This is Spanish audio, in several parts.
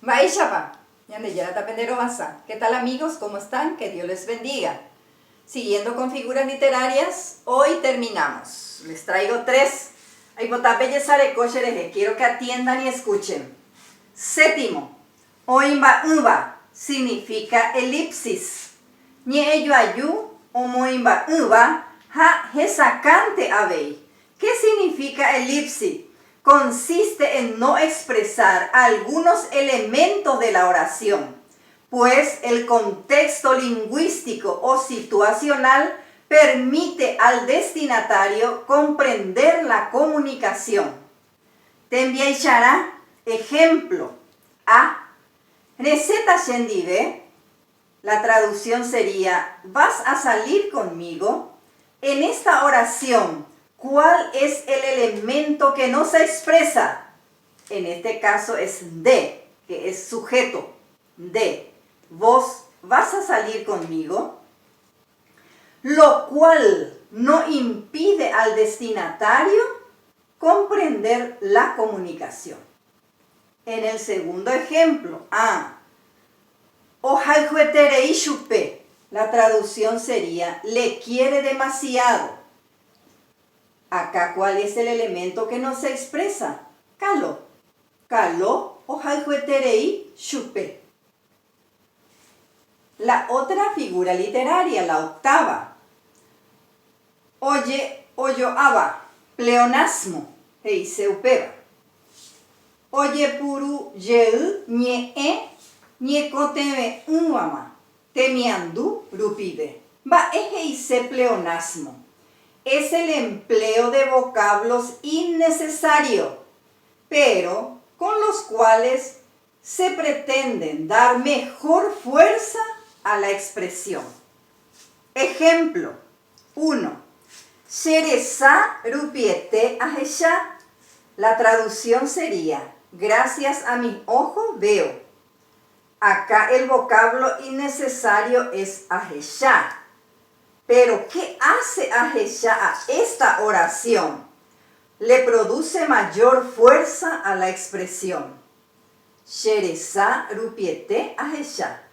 Maishapa, Yandeyara Tapendero Basa. ¿Qué tal amigos? ¿Cómo están? Que Dios les bendiga. Siguiendo con figuras literarias, hoy terminamos. Les traigo 3. Quiero que atiendan y escuchen. Séptimo, oimba uva significa elipsis. Ñeeyo ayu, omoimba uva, ha hesacante abei. ¿Qué significa elipsis? Consiste en no expresar algunos elementos de la oración, pues el contexto lingüístico o situacional permite al destinatario comprender la comunicación. Tembiaishara, ejemplo, A. Receta Shendive, la traducción sería, ¿vas a salir conmigo? En esta oración, ¿cuál es el elemento que no se expresa? En este caso es de, que es sujeto. De, ¿vos vas a salir conmigo? Lo cual no impide al destinatario comprender la comunicación. En el segundo ejemplo, A. Ojaijueterei shupe, la traducción sería, le quiere demasiado. Acá, ¿cuál es el elemento que no se expresa? Calo. Calo o haijueterei shupe. La otra figura literaria, la octava. Oye, oyoaba, pleonasmo, heiseupeba. Oye puru yeu ñe ñecoteme unwama, temiandu rupibe. Va heise pleonasmo. Es el empleo de vocablos innecesarios, pero con los cuales se pretenden dar mejor fuerza a la expresión. Ejemplo 1. Sheresa rupiete ajesha. La traducción sería, gracias a mis ojos veo. Acá el vocablo innecesario es ajesha. Pero, ¿qué hace Ajesha a esta oración? Le produce mayor fuerza a la expresión. Sheresa rupiete Ajesha.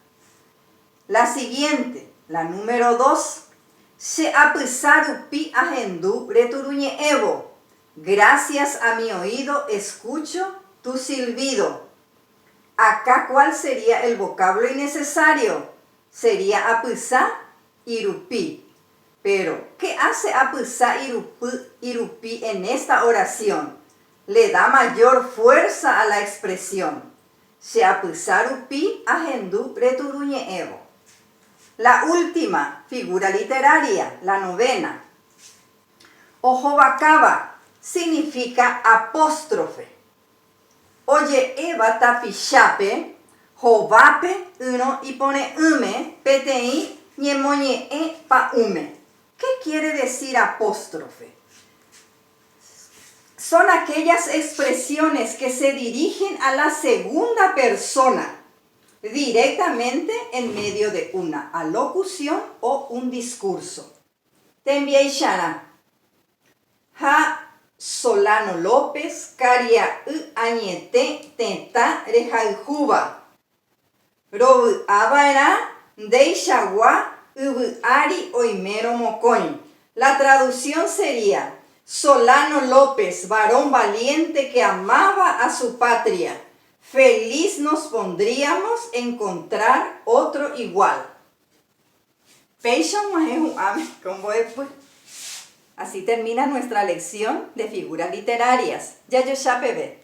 La siguiente, la número 2. Se apisarupi ajendu returuñe evo. Gracias a mi oído escucho tu silbido. Acá, ¿cuál sería el vocablo innecesario? Sería apisa irupi. Pero, ¿qué hace apisa irupi en esta oración? Le da mayor fuerza a la expresión. Se apisarupi ajendu returuñe evo. La última figura literaria, la novena. Ojobacaba significa apóstrofe. Oye, Eva tapishape, jovape, uno y pone ume, petei, ñemoñe pa ume. ¿Qué quiere decir apóstrofe? Son aquellas expresiones que se dirigen a la segunda persona, directamente en medio de una alocución o un discurso. Tembiaishara. Ha Solano López, Caria Añete, Teta Rejaijuba. Robu Abaera, Deishagua, Ari Oimero Mocoin. La traducción sería, Solano López, varón valiente que amaba a su patria. Feliz nos pondríamos encontrar otro igual. Así termina nuestra lección de figuras literarias. Ya yo ya bebé.